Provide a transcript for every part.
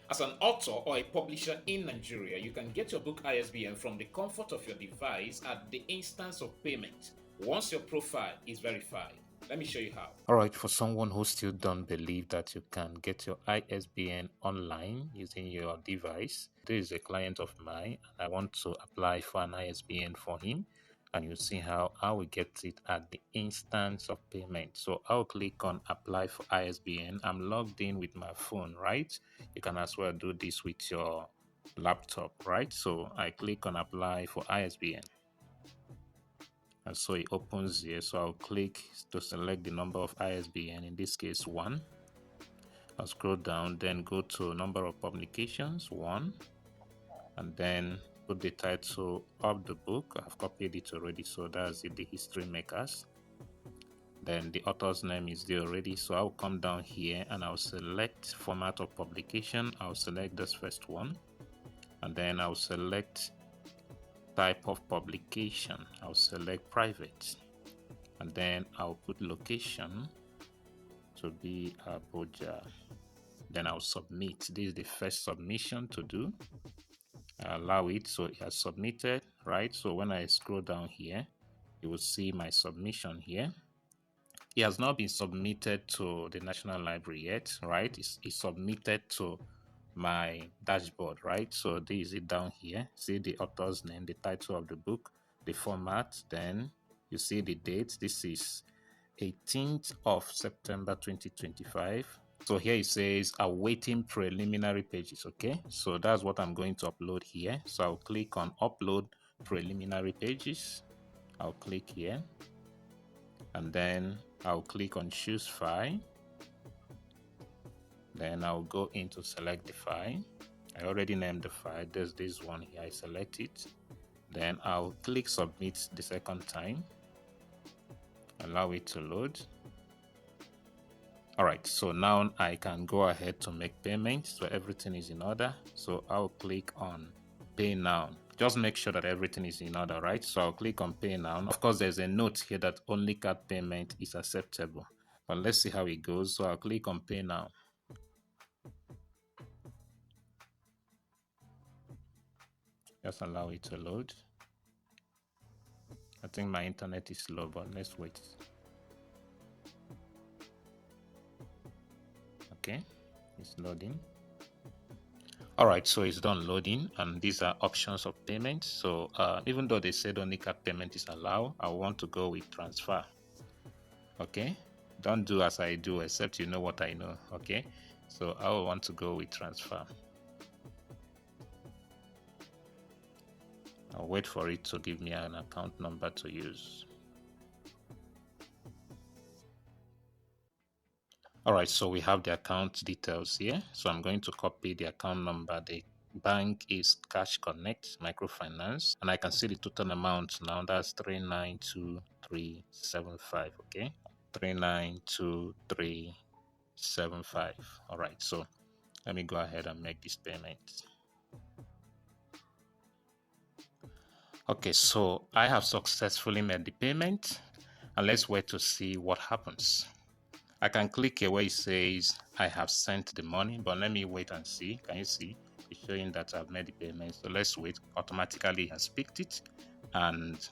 As an author or a publisher in Nigeria, you can get your book ISBN from the comfort of your device at the instance of payment once your profile is verified. Let me show you how. All right, for someone who still don't believe that you can get your ISBN online using your device, this is a client of mine and I want to apply for an ISBN for him, and you see how I will get it at the instance of payment. So I'll click on apply for ISBN. I'm logged in with my phone, right? You can as well do this with your laptop, right? So I click on apply for ISBN, and so it opens here. So I'll click to select the number of ISBN, in this case 1. I'll scroll down, then go to number of publications 1, and then put the title of the book. I've copied it already, so that's it, the History Makers. Then the author's name is there already, so I'll come down here and I'll select format of publication. I'll select this first one, and then I'll select type of publication. I'll select private, and then I'll put location to be Abuja. Then I'll submit. This is the first submission to do. I allow it, so it has submitted, right? So when I scroll down here, you will see my submission here. It has not been submitted to the National Library yet, right? It's submitted to my dashboard, right? So this is it down here. See the author's name, the title of the book, the format, then you see the date. This is 18th of September 2025. So here it says awaiting preliminary pages. Okay, so that's what I'm going to upload here. So I'll click on upload preliminary pages. I'll click here, and then I'll click on choose file. Then I'll go into select the file. I already named the file. There's this one here. I select it. Then I'll click submit the second time. Allow it to load. All right, so now I can go ahead to make payments. So everything is in order. So I'll click on pay now. Just make sure that everything is in order, right? So I'll click on pay now. Of course, there's a note here that only card payment is acceptable. But let's see how it goes. So I'll click on pay now. Just allow it to load. I think my internet is slow, but let's wait. Okay, it's loading. All right, so it's done loading, and these are options of payment. So even though they said only card payment is allowed, I want to go with transfer. Okay, don't do as I do, except you know what I know. Okay, so I will want to go with transfer. I'll wait for it to give me an account number to use. All right, so we have the account details here. So I'm going to copy the account number. The bank is Cash Connect Microfinance, and I can see the total amount now. That's 392375. Okay, 392375. All right, so let me go ahead and make this payment. Okay, so I have successfully made the payment, and let's wait to see what happens. I can click here where it says I have sent the money, but let me wait and see. Can you see? It's showing that I've made the payment. So let's wait. Automatically it has picked it, and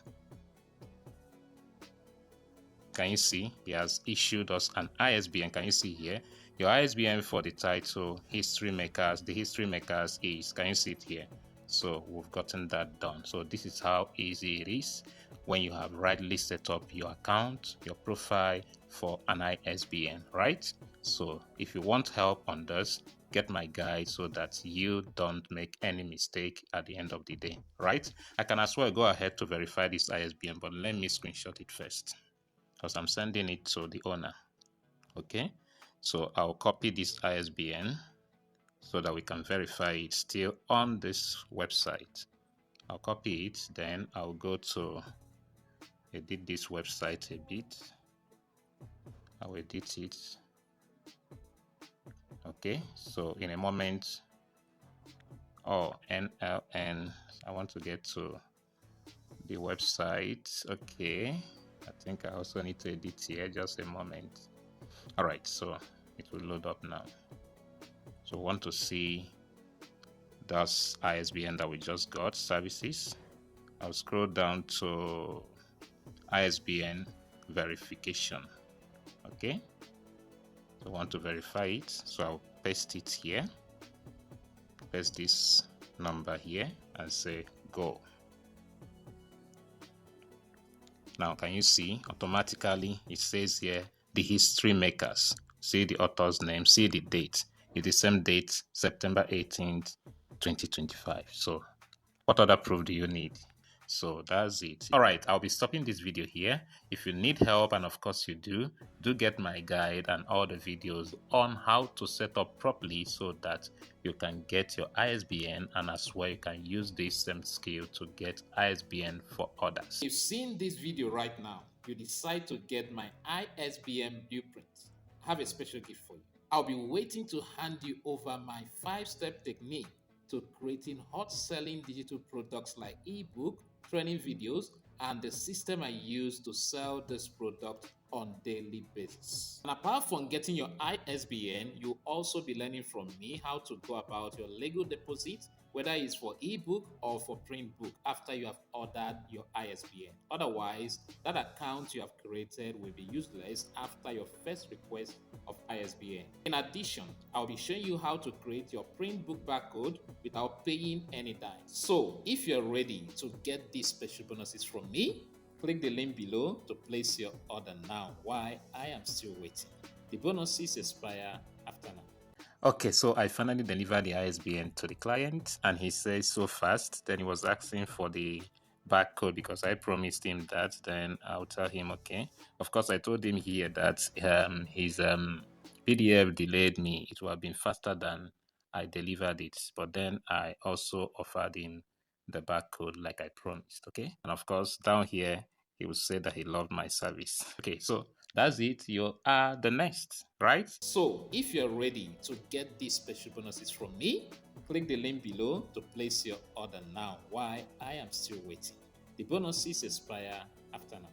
can you see? He has issued us an ISBN. Can you see here? Your ISBN for the title History Makers. The History Makers is, can you see it here? So we've gotten that done. So this is how easy it is when you have rightly set up your account, your profile for an ISBN, right? So if you want help on this, get my guide so that you don't make any mistake at the end of the day, right? I can as well go ahead to verify this ISBN, but let me screenshot it first because I'm sending it to the owner. Okay, so I'll copy this ISBN so that we can verify it still on this website. I'll copy it, then I'll go to edit this website a bit. I'll edit it. Okay, so in a moment, NLN, I want to get to the website. Okay, I think I also need to edit here, just a moment. All right, so it will load up now. So we want to see That's ISBN that we just got, services. I'll scroll down to ISBN verification. Okay, so I want to verify it, so I'll paste it here, paste this number here and say go. Now can you see automatically it says here the history makers, see the author's name, see the date. It's the same date, September 18th 2025. So what other proof do you need? So that's it. All right, I'll be stopping this video here. If you need help, and of course you do get my guide and all the videos on how to set up properly so that you can get your ISBN, and as well you can use this same skill to get ISBN for others. You've seen this video right now. You decide to get my ISBN blueprint. I have a special gift for you. I'll be waiting to hand you over my 5-step technique to creating hot-selling digital products like ebook, training videos, and the system I use to sell this product on daily basis. And apart from getting your ISBN, you'll also be learning from me how to go about your Lego deposit, whether it's for ebook or for print book, after you have ordered your ISBN. Otherwise, that account you have created will be useless after your first request of ISBN. In addition, I'll be showing you how to create your print book barcode without paying any dime. So, if you're ready to get these special bonuses from me, click the link below to place your order now while I am still waiting. The bonuses expire after now. Okay, so I finally delivered the ISBN to the client and he says so fast. Then he was asking for the barcode because I promised him that. Then I'll tell him, okay. Of course, I told him here that his PDF delayed me. It would have been faster than I delivered it. But then I also offered him the barcode like I promised, okay? And of course, down here, he will say that he loved my service. Okay, so that's it. You are the next, right? So if you're ready to get these special bonuses from me, click the link below to place your order now while I am still waiting. The bonuses expire after now.